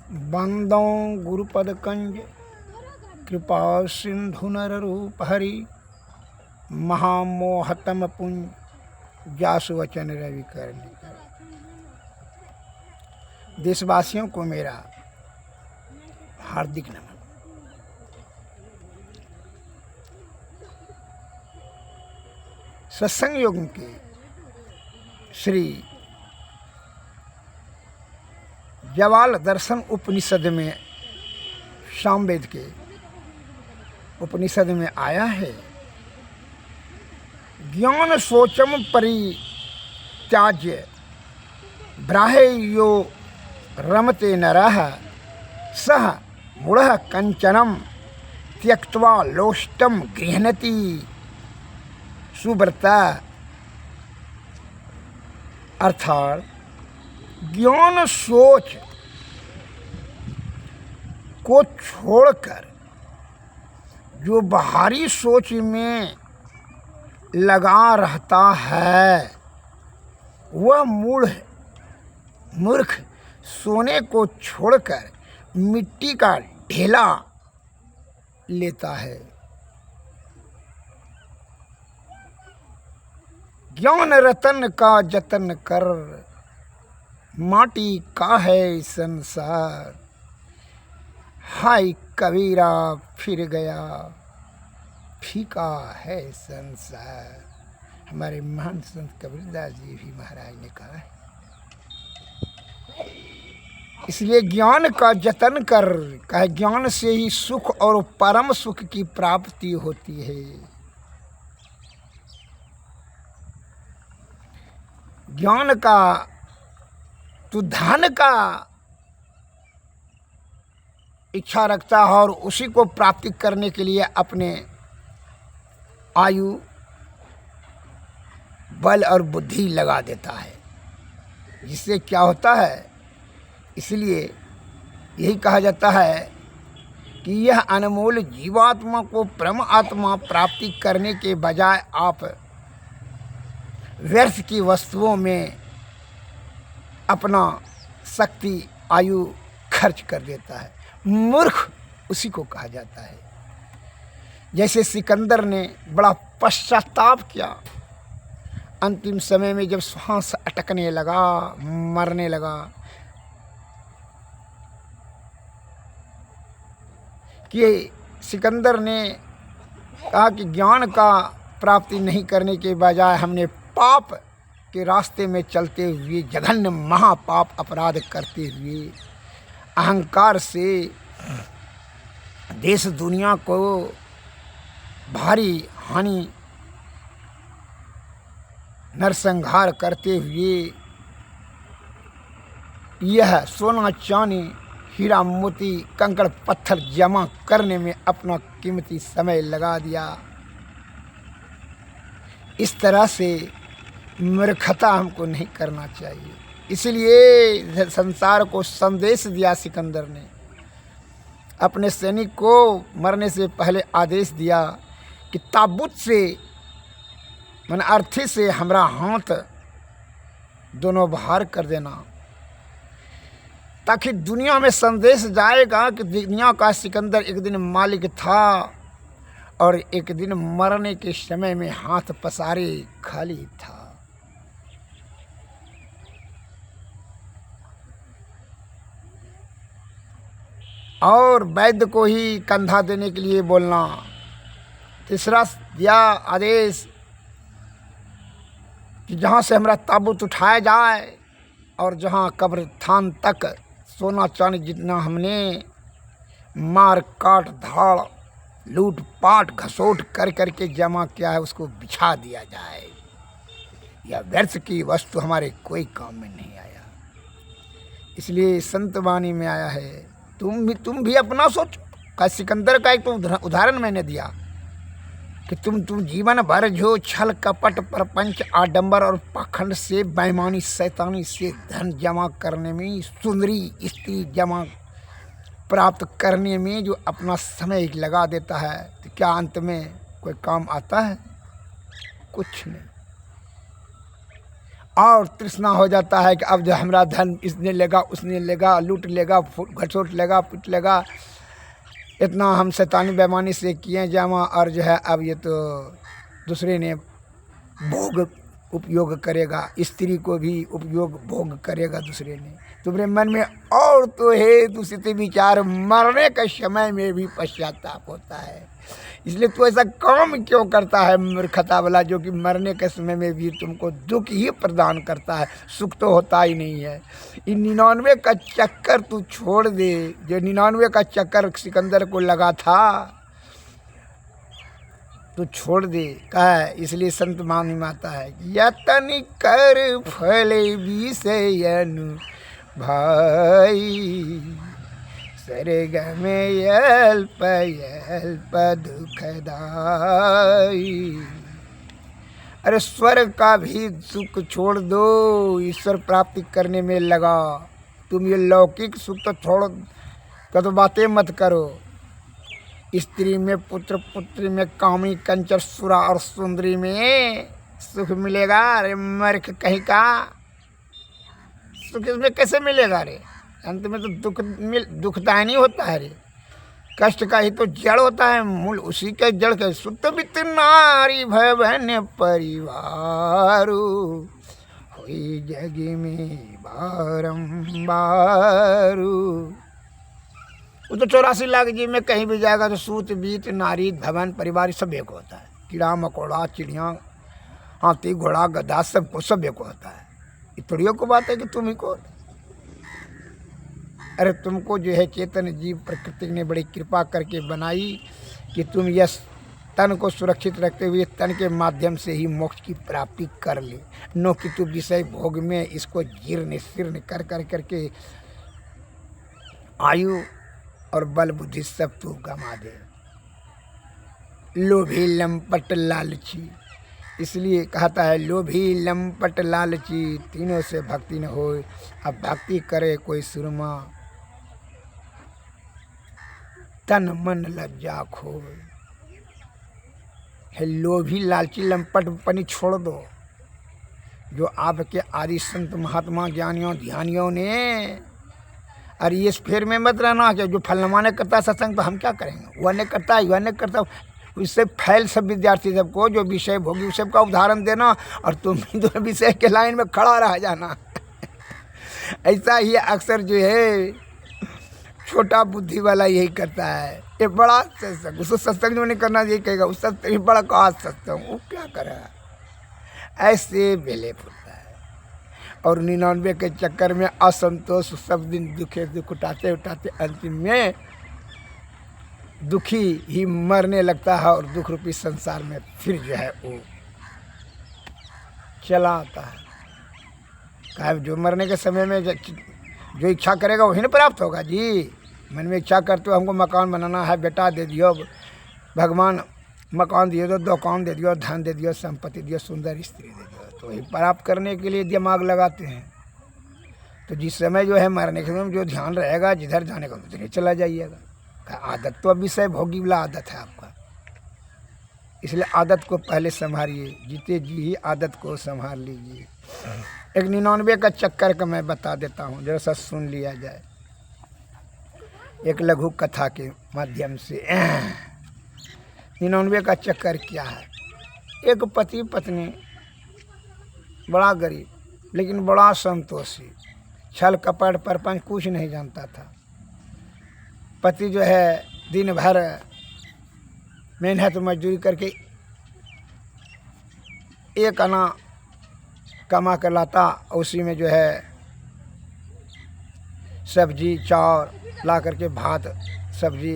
बंदों गुरुपद कंज कृपा सिंधु नर रूप हरि महामोहतम पुंज जासु वचन रवि कर निकर। देशवासियों को मेरा हार्दिक नमन। सत्संग योग के श्री जवाल दर्शन उपनिषद में सामवेद के उपनिषद में आया है, ज्ञान सोचम परित्याज्य ब्राहे यो रमते नरः सह मूढ़ः कंचनम त्यक्त्वा लोष्टम गृह्णति सुव्रता। अर्थात ज्ञान सोच को छोड़कर जो बाहरी सोच में लगा रहता है वह मूर्ख सोने को छोड़कर मिट्टी का ढेला लेता है। ज्ञान रतन का जतन कर माटी का है संसार, हाय कबीरा फिर गया फीका है संसार। हमारे महान संत कबीरदास जी भी महाराज ने कहा है। इसलिए ज्ञान का जतन कर, कहे ज्ञान से ही सुख और परम सुख की प्राप्ति होती है। ज्ञान का तो धन का इच्छा रखता है और उसी को प्राप्ति करने के लिए अपने आयु बल और बुद्धि लगा देता है, जिससे क्या होता है। इसलिए यही कहा जाता है कि यह अनमोल जीवात्मा को परम आत्मा प्राप्ति करने के बजाय आप व्यर्थ की वस्तुओं में अपना शक्ति आयु खर्च कर देता है। मूर्ख उसी को कहा जाता है। जैसे सिकंदर ने बड़ा पश्चाताप किया, अंतिम समय में जब श्वास अटकने लगा, मरने लगा, कि सिकंदर ने कहा कि ज्ञान का प्राप्ति नहीं करने के बजाय हमने पाप के रास्ते में चलते हुए जघन्य महापाप अपराध करते हुए अहंकार से देश दुनिया को भारी हानि नरसंहार करते हुए यह सोना चांदी हीरा मोती कंकड़ पत्थर जमा करने में अपना कीमती समय लगा दिया। इस तरह से मूर्खता हमको नहीं करना चाहिए। इसलिए संसार को संदेश दिया सिकंदर ने, अपने सैनिक को मरने से पहले आदेश दिया कि ताबूत से मन अर्थी से हमारा हाथ दोनों बाहर कर देना, ताकि दुनिया में संदेश जाएगा कि दुनिया का सिकंदर एक दिन मालिक था और एक दिन मरने के समय में हाथ पसारे खाली था। और वैद्य को ही कंधा देने के लिए बोलना। तीसरा दिया आदेश कि जहाँ से हमारा ताबूत उठाया जाए और जहाँ कब्रस्थान तक सोना चांदी जितना हमने मार काट धाड़ लूट पाट घसोट कर करके जमा किया है उसको बिछा दिया जाए। यह व्यर्थ की वस्तु हमारे कोई काम में नहीं आया। इसलिए संत वाणी में आया है, तुम भी अपना सोचो। का सिकंदर का एक तो उदाहरण मैंने दिया कि तुम जीवन भर जो छल कपट प्रपंच आडंबर और पाखंड से बेईमानी शैतानी से धन जमा करने में, सुंदरी स्त्री जमा प्राप्त करने में जो अपना समय लगा देता है, तो क्या अंत में कोई काम आता है? कुछ नहीं। और तृष्णा हो जाता है कि अब जो हमारा धन इसने लेगा उसने लेगा, लूट लेगा, घसोट लेगा, पुट लेगा। इतना हम शैतानी बेईमानी से किए जामा, और जो है अब ये तो दूसरे ने भोग उपयोग करेगा, स्त्री को भी उपयोग भोग करेगा दूसरे ने। तुम्हारे मन में और तो है दूसरे विचार, मरने के समय में भी पश्चाताप होता है। इसलिए तू ऐसा काम क्यों करता है मूर्खता वाला, जो कि मरने के समय में भी तुमको दुख ही प्रदान करता है, सुख तो होता ही नहीं है। इन 99 का चक्कर तू छोड़ दे, जो 99 का चक्कर सिकंदर को लगा था तू छोड़ दे। कहा इसलिए संत मानी माता है, यतन कर फल विषयन भाई, स्वर्ग में अल्प अल्प दुखदाई। अरे स्वर्ग का भी सुख छोड़ दो, ईश्वर प्राप्ति करने में लगा। तुम ये लौकिक सुख तो छोड़, कदो बातें मत करो। स्त्री में, पुत्र पुत्री में, कामी कंचर सुरा और सुंदरी में सुख मिलेगा। अरे मर्ख कहीं का सुख इसमें कैसे मिलेगा रे? अंत में तो दुखदायी होता है रे। कष्ट का ही तो जड़ होता है, मूल उसी के जड़ के। सुत बित नारी भवन परिवार, हुई जग में बारंबार। वो तो 84 लाख जीव में कहीं भी जाएगा तो सूत बीत नारी भवन परिवार सब एक होता है। कीड़ा मकोड़ा, चिड़िया, हाथी, घोड़ा, गधा सबको सब एक होता है। ये थोड़ियों को बात है कि तुम ही को। अरे तुमको जो है चेतन जीव प्रकृति ने बड़ी कृपा करके बनाई कि तुम यह तन को सुरक्षित रखते हुए तन के माध्यम से ही मोक्ष की प्राप्ति कर ले। नो कि तू विषय भोग में इसको जीर्ण शीर्ण कर कर करके आयु और बल बुद्धि सब तू गमा दे। लोभी लंपट लालची, इसलिए कहता है लोभी लंपट लालची, तीनों से भक्ति न हो। अब भक्ति करे कोई सुरमा, तन मन लज्जा खो। है लोभी लालची लंपट पनी छोड़ दो। जो आपके आदि संत महात्मा ज्ञानियों ध्यानियों ने, अरे ये फेर में मत रहना कि जो फलनमा ने करता सत्संग तो हम क्या करेंगे, वह ने करता है वह ने करता। उससे फैल सब विद्यार्थी सबको जो विषय भोगी उस सबका उदाहरण देना, और तुम भी तो विषय के लाइन में खड़ा रह जाना। ऐसा ही अक्सर जो है छोटा बुद्धि वाला यही करता है। ये बड़ा सत्संग, उसको सत्संग जो नहीं करना यही कहेगा, उस सत्संग बड़ा कहा सत्संग, वो क्या करे। ऐसे बेले फुटता है। और 99 के चक्कर में असंतोष सब दिन दुखे दुख उठाते उठाते अंतिम में दुखी ही मरने लगता है, और दुख रूपी संसार में फिर जो है वो चला आता है। कहा जो मरने के समय में जो इच्छा करेगा वही ना प्राप्त होगा जी। मन में इच्छा करते हो हमको मकान बनाना है, बेटा दे दियो भगवान, मकान दिए दो, दुकान दे दियो, धन दे दियो, संपत्ति दियो, सुंदर स्त्री दे दियो, तो वही प्राप्त करने के लिए दिमाग लगाते हैं। तो जिस समय जो है मरने के समय जो ध्यान रहेगा, जिधर जाने का उधर चला जाइएगा। आदत तो अब विषय भोगी वाला आदत है आपका, इसलिए आदत को पहले संभालिए। जीते जी ही आदत को संभाल लीजिए। एक 99 का चक्कर का मैं बता देता हूँ, जरा सा सुन लिया जाए एक लघु कथा के माध्यम से। 99 का चक्कर क्या है। एक पति पत्नी, बड़ा गरीब लेकिन बड़ा संतोषी, छल कपट परपंच कुछ नहीं जानता था। पति जो है दिन भर मेहनत मजदूरी करके एक आना कमा कर लाता, उसी में जो है सब्जी चावल ला करके, भात सब्जी,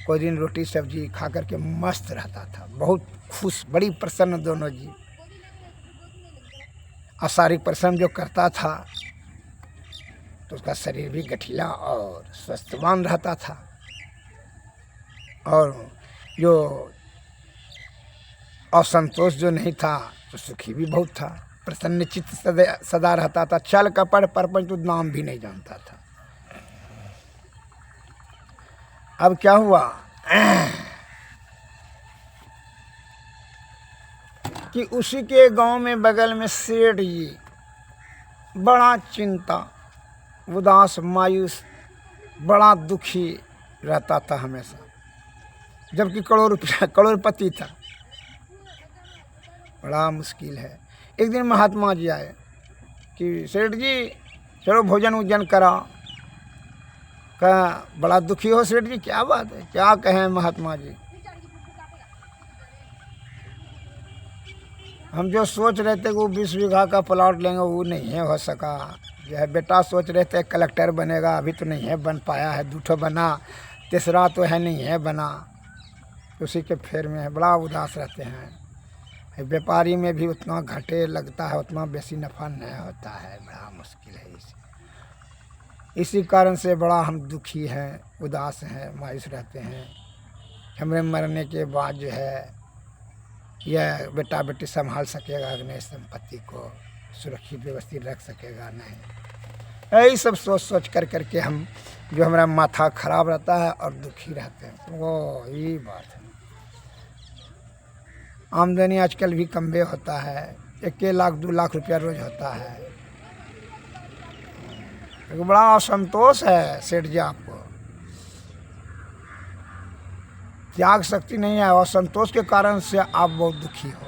कोई दिन रोटी सब्जी खा करके मस्त रहता था, बहुत खुश, बड़ी प्रसन्न दोनों जी। और शारीरिक परिश्रम जो करता था तो उसका शरीर भी गठीला और स्वस्थवान रहता था, और जो असंतोष जो नहीं था तो सुखी भी बहुत था, प्रसन्न चित्त सदा रहता था। छल कपट परपंच तो नाम भी नहीं जानता था। अब क्या हुआ कि उसी के गांव में बगल में सेठ जी बड़ा चिंता, उदास, मायूस, बड़ा दुखी रहता था हमेशा, जबकि करोड़पति था। बड़ा मुश्किल है। एक दिन महात्मा जी आए कि सेठ जी चलो भोजन वोजन करा। कहा बड़ा दुखी हो सेठ जी, क्या बात है? क्या कहें महात्मा जी, हम जो सोच रहे थे कि वो 20 बीघा का प्लॉट लेंगे वो नहीं हो सका। जो है बेटा सोच रहे थे कलेक्टर बनेगा, अभी तो नहीं है बन पाया है, दूठो बना, तीसरा तो है नहीं है बना, उसी के फेर में है। बड़ा उदास रहते हैं। व्यापारी में भी उतना घाटे लगता है, उतना बेसी नफा नहीं होता है। बड़ा मुश्किल है। इसी कारण से बड़ा हम दुखी हैं, उदास हैं, मायूस रहते हैं। हमारे मरने के बाद जो है यह बेटा बेटी संभाल सकेगा कि नहीं, संपत्ति को सुरक्षित व्यवस्थित रख सकेगा नहीं, यही सब सोच सोच कर करके हम जो हमारा माथा खराब रहता है और दुखी रहते हैं। वो यही बात है। आमदनी आजकल भी कम बे होता है, 1 लाख 2 लाख रुपया रोज होता है। एक बड़ा असंतोष है सेठ जी, आपको त्याग शक्ति नहीं है, असंतोष के कारण से आप बहुत दुखी हो।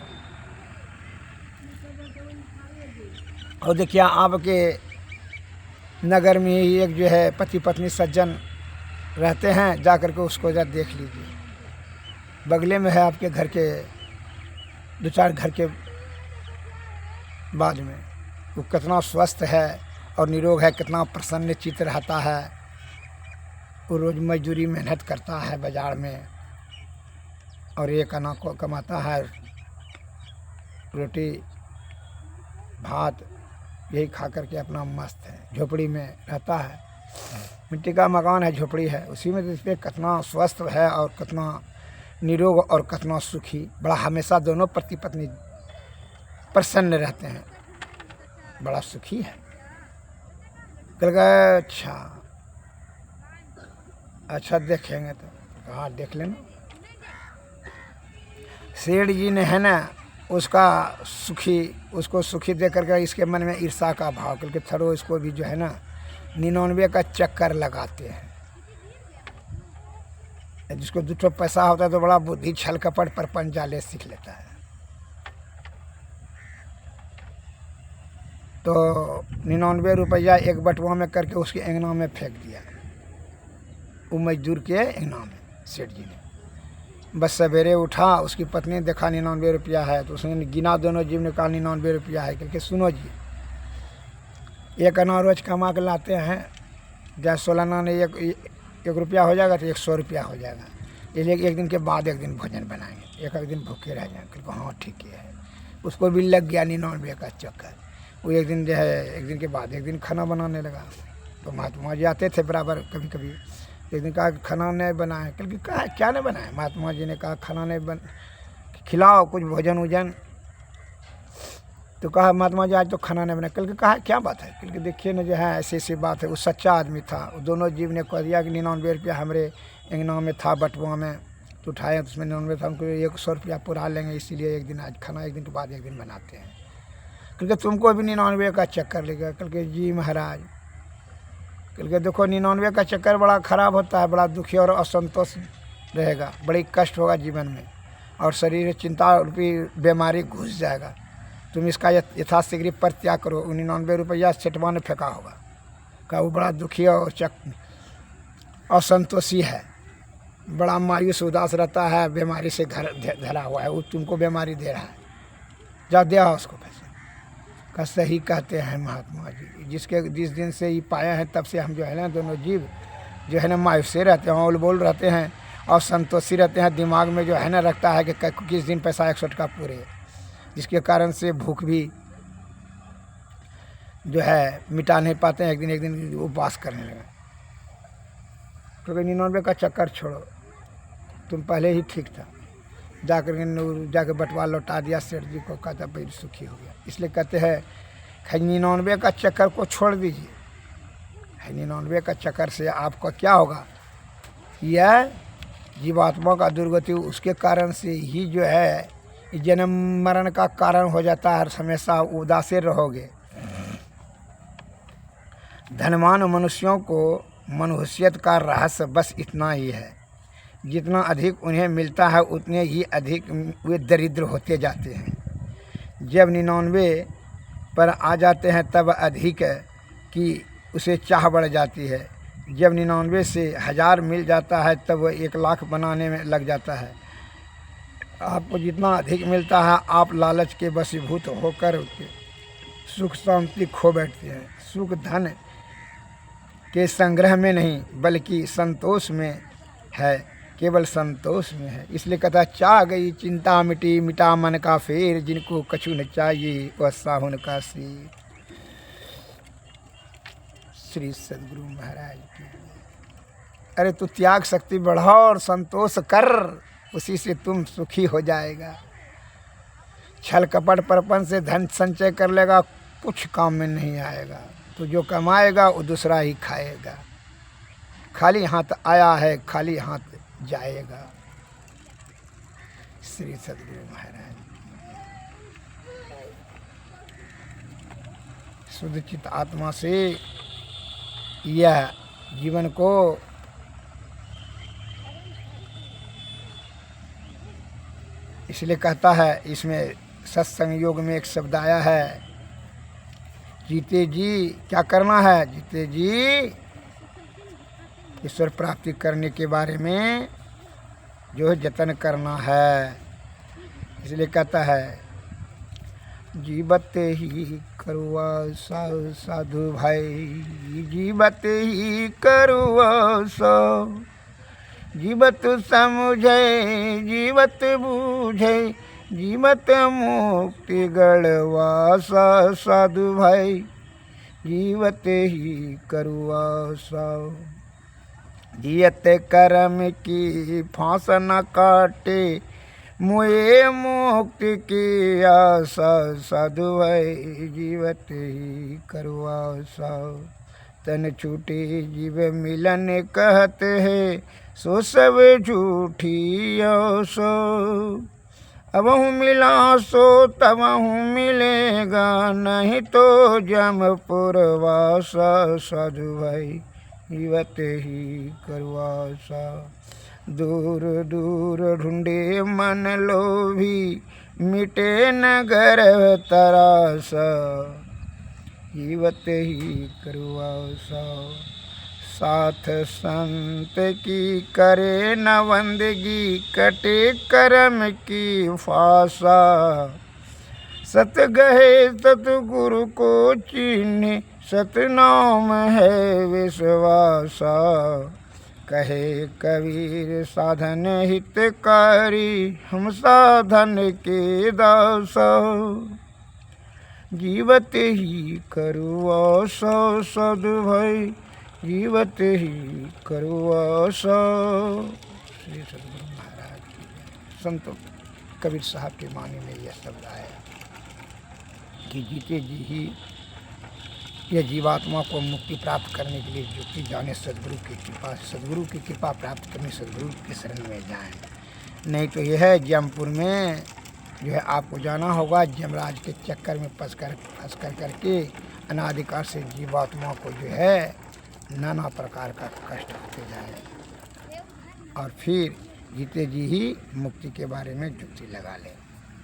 और देखिए आपके नगर में ही एक जो है पति पत्नी सज्जन रहते हैं, जा कर के उसको जरा देख लीजिए। बगले में है आपके घर के 2-4 घर के बाद में, वो कितना स्वस्थ है और निरोग है, कितना प्रसन्न चित्त रहता है। वो रोज़ मजदूरी मेहनत करता है बाज़ार में और एक आना को कमाता है, रोटी भात यही खा करके अपना मस्त है। झोपड़ी में रहता है, मिट्टी का मकान है, झोपड़ी है, उसी में देखते कितना स्वस्थ है और कितना निरोग और कितना सुखी। बड़ा हमेशा दोनों पति पत्नी प्रसन्न रहते हैं, बड़ा सुखी है। कल गए अच्छा देखेंगे तो कहाँ देख लेना। सेठ जी ने है ना उसको सुखी देख करके इसके मन में ईर्षा का भाव करके थोड़ा इसको भी जो है ना 99 का चक्कर लगाते हैं। जिसको 2 पैसा होता है तो बड़ा बुद्धि छल कपट परपंच जाले सीख लेता है। तो 99 रुपया एक बटुआ में करके उसके अंगना में फेंक दिया, वो मजदूर के अंगना में। सेठ जी ने बस सवेरे उठा, उसकी पत्नी देखा 99 रुपया है, तो उसने गिना, दोनों जीव ने कहा 99 रुपया है। क्योंकि सुनो जी, एक अना रोज कमा के लाते हैं, जब 16 आना ने एक रुपया हो जाएगा तो 100 रुपया हो जाएगा। इसलिए एक दिन के बाद एक दिन भोजन बनाएंगे, एक दिन भूखे रह जाएंगे। क्योंकि हाँ ठीक है, उसको भी लग गया 99 का चक्कर। वो एक दिन जो है एक दिन के बाद एक दिन खाना बनाने लगा। तो महात्मा जी आते थे बराबर कभी कभी। एक दिन कहा खाना नहीं बनाए, क्योंकि कहा क्या नहीं बनाए। महात्मा जी ने कहा खाना नहीं खिलाओ कुछ भोजन वोजन। तो कहा महात्मा जी आज तो खाना नहीं बनाया। कल के कहा क्या बात है? क्योंकि देखिए ना जो है ऐसी ऐसी बात है। वो सच्चा आदमी था। वो दोनों जीव ने कह दिया कि 99 रुपया हमारे अंगना में था, बटुआ में तो उठाए, तो उसमें 99 था, उनको 100 रुपया पूरा लेंगे, इसीलिए एक दिन आज खाना एक दिन के बाद एक दिन बनाते हैं। क्योंकि तुमको भी 99 का चक्कर लेगा। कल के जी महाराज, कल के देखो 99 का चक्कर बड़ा ख़राब होता है, बड़ा दुखी और असंतोष रहेगा, बड़ी कष्ट होगा जीवन में, और शरीर में चिंता रूपी बीमारी घुस जाएगा। तुम इसका यथाशीघ्र परित्याग करो। 99 रुपया सेठवा ने फेंका होगा, का वो बड़ा दुखी और असंतोषी है, बड़ा मायूस उदास रहता है, बीमारी से घर धरा हुआ है। वो तुमको बीमारी दे रहा है, जा दिया उसको पैसे का। सही कहते हैं महात्मा जी, जिस दिन से ये पाए हैं तब से हम जो है ना दोनों जीव जो है ना मायूस रहते हैं, उल बोल रहते हैं और संतोषी रहते हैं। दिमाग में जो है ना रखता है कि किस दिन पैसा 100 का पूरे, जिसके कारण से भूख भी जो है मिटा नहीं पाते हैं। एक दिन उपवास करने लगे। क्योंकि 99 का चक्कर छोड़ो, तुम पहले ही ठीक था। जाकर बटवा लौटा दिया सेठ जी को, कहता भाई सुखी हो गया। इसलिए कहते हैं 99 का चक्कर को छोड़ दीजिए। 99 का चक्कर से आपका क्या होगा? यह जीवात्मा का दुर्गति उसके कारण से ही जो है जन्म मरण का कारण हो जाता है। हमेशा उदासीन रहोगे, धनवान मनुष्यों को मनहूसियत का रहस्य बस इतना ही है, जितना अधिक उन्हें मिलता है उतने ही अधिक वे दरिद्र होते जाते हैं। जब 99 पर आ जाते हैं तब अधिक की उसे चाह बढ़ जाती है। जब 99 से 1000 मिल जाता है तब वह 1 लाख बनाने में लग जाता है। आपको जितना अधिक मिलता है आप लालच के वशीभूत होकर सुख शांति खो बैठते हैं। सुख धन के संग्रह में नहीं बल्कि संतोष में है, केवल संतोष में है। इसलिए कहता चाह गई चिंता मिटी, मिटा मन का फेर, जिनको कछु न चाहिए वह साहुन का सिर। श्री सद्गुरु महाराज की। अरे तू त्याग शक्ति बढ़ाओ और संतोष कर, उसी से तुम सुखी हो जाएगा। छल कपट परपन से धन संचय कर लेगा, कुछ काम में नहीं आएगा। तो जो कमाएगा वो दूसरा ही खाएगा। खाली हाथ आया है, खाली हाथ जाएगा। श्री सद्गुरु महाराज। शुद्ध चित्त आत्मा से यह जीवन को इसलिए कहता है, इसमें सत्संग योग में एक शब्द आया है, जीते जी क्या करना है? जीते जी ईश्वर प्राप्ति करने के बारे में जो है जतन करना है। इसलिए कहता है, जीवत ही करुआ साधु भाई, जीवत ही करुआ सो, जीवत समझे जीवत बूझे, जीवत मुक्ति गढ़वास साधु भाई, जीवत ही करुआ सो। जियत कर्म की फांस न काटे, मुए मुक्ति की आशा साधु भाई, जीवत ही करुआ सो। तन छूटे जीव मिलन कहते हैं, सो सब झूठी सो। अबहु मिला सो तबहु मिलेगा, नहीं तो जमपुर वासा साधु भाई, जीवत ही करुआ सा। दूर दूर ढूंढे मन लोभी, मिटे नगर तरासा, जीवत ही करुआ सा। साथ संत की करे न बंदगी, कटे कर्म की फासा। सत गहे सतगुरु को चिन्हे, सतनाम है विश्वासा। कहे कबीर साधन हितकारी, हम साधन के दासा। जीवत ही करुआ सो साधु भाई, जीवत ही करुआ सो। श्री सद्गुरु महाराज की। संत कबीर साहब के मानी में यह शब्द आया कि जीते जी ही यह जीवात्मा को मुक्ति प्राप्त करने के लिए जुक्ति जाने सद्गुरु की कृपा, सद्गुरु की कृपा प्राप्त करने सद्गुरु के शरण में जाएं। नहीं तो यह है जमपुर में जो है आपको जाना होगा, जमराज के चक्कर में फंस कर करके अनादिकाल से जीवात्मा को जो है नाना प्रकार का कष्ट होते जाए और फिर जीते जी ही मुक्ति के बारे में जुक्ति लगा ले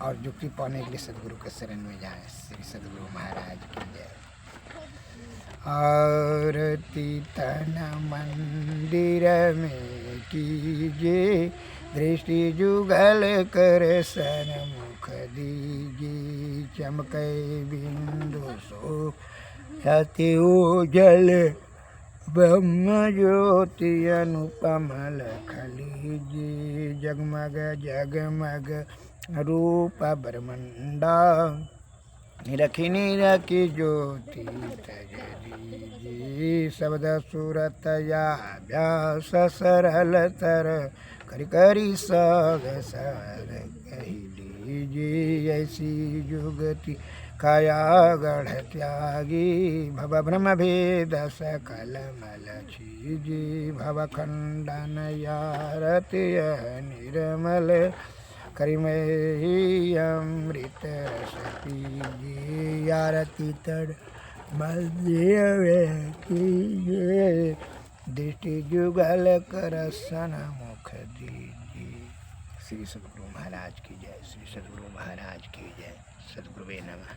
और जुक्ति पाने के लिए सद्गुरु के शरण में जाएं। श्री सद्गुरु महाराज की जय। आरती तन मंदिर में कीजिए, दृष्टि जुगल कर सन्मुख दीजिए। चमके बिंदु सो सति उजल, ब्रह्म ज्योति अनुपम लख लीजिए। जगमग जगमग रूप ब्रह्मंडा, निरखी निरखी ज्योति तज दीजिए। शब्द सूरत या व्यास सरल तर, करि करि सग सर कही लीजिए। ऐसी जुगति काया गढ़ त्यागी, भव ब्रह्म भेद सकल मल छीजी। भव खंडन यारति निर्मल, करिमहि अमृत रस पीजिए। आरती तड़ मंदिर कीजिए, दृष्टि जुगल कर सन्मुख दीजिए। श्री सद्गुरु महाराज की जय, श्री सद्गुरु महाराज की जय। सद्गुरुवे नमः।